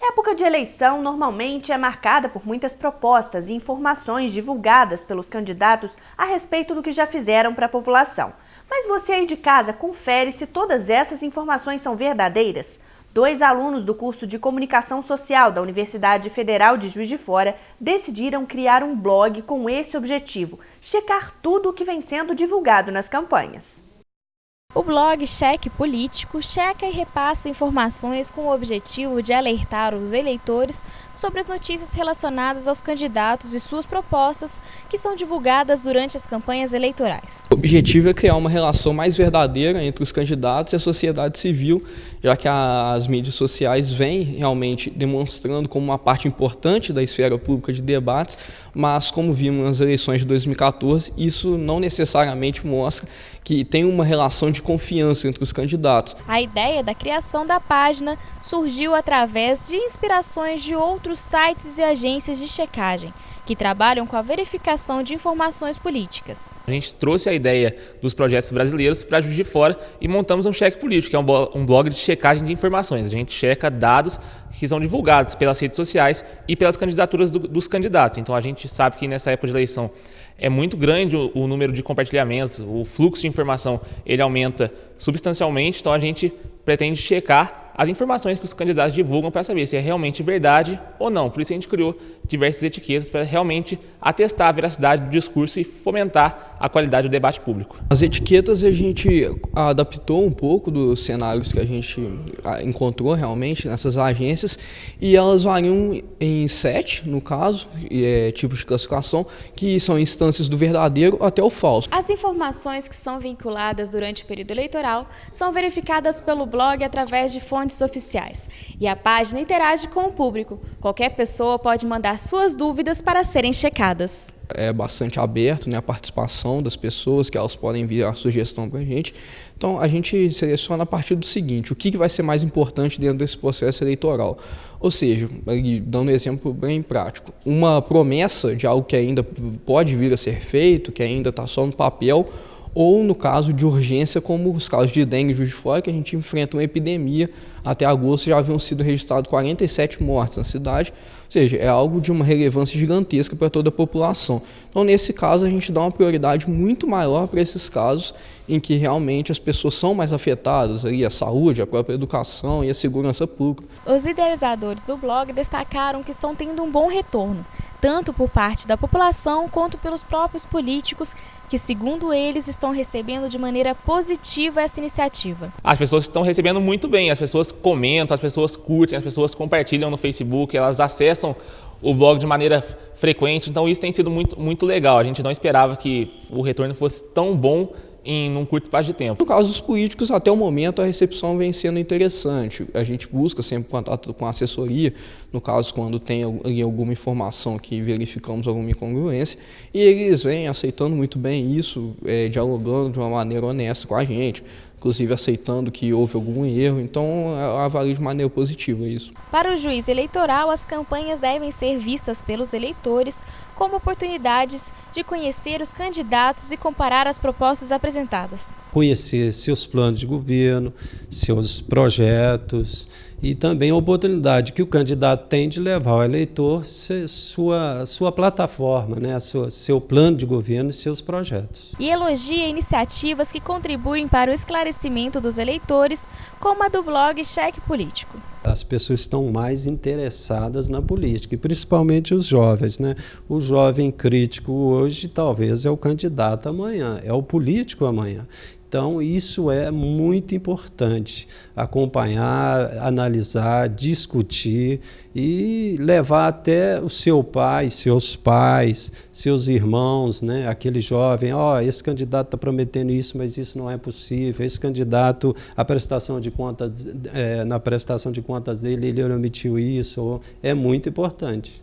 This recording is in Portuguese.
Época de eleição normalmente é marcada por muitas propostas e informações divulgadas pelos candidatos a respeito do que já fizeram para a população. Mas você aí de casa confere se todas essas informações são verdadeiras? 2 alunos do curso de Comunicação Social da Universidade Federal de Juiz de Fora decidiram criar um blog com esse objetivo: checar tudo o que vem sendo divulgado nas campanhas. O blog Cheque Político checa e repassa informações com o objetivo de alertar os eleitores sobre as notícias relacionadas aos candidatos e suas propostas que são divulgadas durante as campanhas eleitorais. O objetivo é criar uma relação mais verdadeira entre os candidatos e a sociedade civil, já que as mídias sociais vêm realmente demonstrando como uma parte importante da esfera pública de debates, mas como vimos nas eleições de 2014, isso não necessariamente mostra que tem uma relação de confiança entre os candidatos. A ideia da criação da página surgiu através de inspirações de outros sites e agências de checagem, que trabalham com a verificação de informações políticas. A gente trouxe a ideia dos projetos brasileiros para Juiz de Fora e montamos um Cheque Político, que é um blog de checagem de informações. A gente checa dados que são divulgados pelas redes sociais e pelas candidaturas dos candidatos. Então a gente sabe que nessa época de eleição é muito grande o número de compartilhamentos, o fluxo de informação ele aumenta substancialmente, então a gente pretende checar as informações que os candidatos divulgam para saber se é realmente verdade ou não. Por isso a gente criou diversas etiquetas para realmente atestar a veracidade do discurso e fomentar a qualidade do debate público. As etiquetas a gente adaptou um pouco dos cenários que a gente encontrou realmente nessas agências e elas variam em 7, no caso, tipos de classificação, que são instâncias do verdadeiro até o falso. As informações que são vinculadas durante o período eleitoral são verificadas pelo blog através de fontes oficiais e a página interage com o público. Qualquer pessoa pode mandar suas dúvidas para serem checadas. É bastante aberto, né, a participação das pessoas, que elas podem enviar sugestão para a gente. Então a gente seleciona a partir do seguinte: o que vai ser mais importante dentro desse processo eleitoral? Ou seja, dando um exemplo bem prático, uma promessa de algo que ainda pode vir a ser feito, que ainda está só no papel, ou no caso de urgência, como os casos de dengue em Juiz de Fora, que a gente enfrenta uma epidemia. Até agosto já haviam sido registrados 47 mortes na cidade, ou seja, é algo de uma relevância gigantesca para toda a população. Então, nesse caso, a gente dá uma prioridade muito maior para esses casos em que realmente as pessoas são mais afetadas, aí, a saúde, a própria educação e a segurança pública. Os idealizadores do blog destacaram que estão tendo um bom retorno, tanto por parte da população quanto pelos próprios políticos, que, segundo eles, estão recebendo de maneira positiva essa iniciativa. As pessoas estão recebendo muito bem, as pessoas comentam, as pessoas curtem, as pessoas compartilham no Facebook, elas acessam o blog de maneira frequente, então isso tem sido muito legal. A gente não esperava que o retorno fosse tão bom em um curto espaço de tempo. No caso dos políticos, até o momento a recepção vem sendo interessante. A gente busca sempre contato com a assessoria, no caso quando tem alguma informação que verificamos alguma incongruência, e eles vêm aceitando muito bem isso, dialogando de uma maneira honesta com a gente, inclusive aceitando que houve algum erro, então eu avalio de maneira positiva isso. Para o juiz eleitoral, as campanhas devem ser vistas pelos eleitores como oportunidades de conhecer os candidatos e comparar as propostas apresentadas. Conhecer seus planos de governo, seus projetos e também a oportunidade que o candidato tem de levar ao eleitor sua plataforma, né, seu plano de governo e seus projetos. E elogia iniciativas que contribuem para o esclarecimento dos eleitores, como a do blog Cheque Político. As pessoas estão mais interessadas na política, e principalmente os jovens, né? O jovem crítico hoje talvez é o candidato amanhã, é o político amanhã. Então, isso é muito importante, acompanhar, analisar, discutir e levar até o seu pai, seus pais, seus irmãos, né? Aquele jovem, esse candidato está prometendo isso, mas isso não é possível, esse candidato, a prestação de contas, na prestação de contas dele, ele omitiu isso, é muito importante.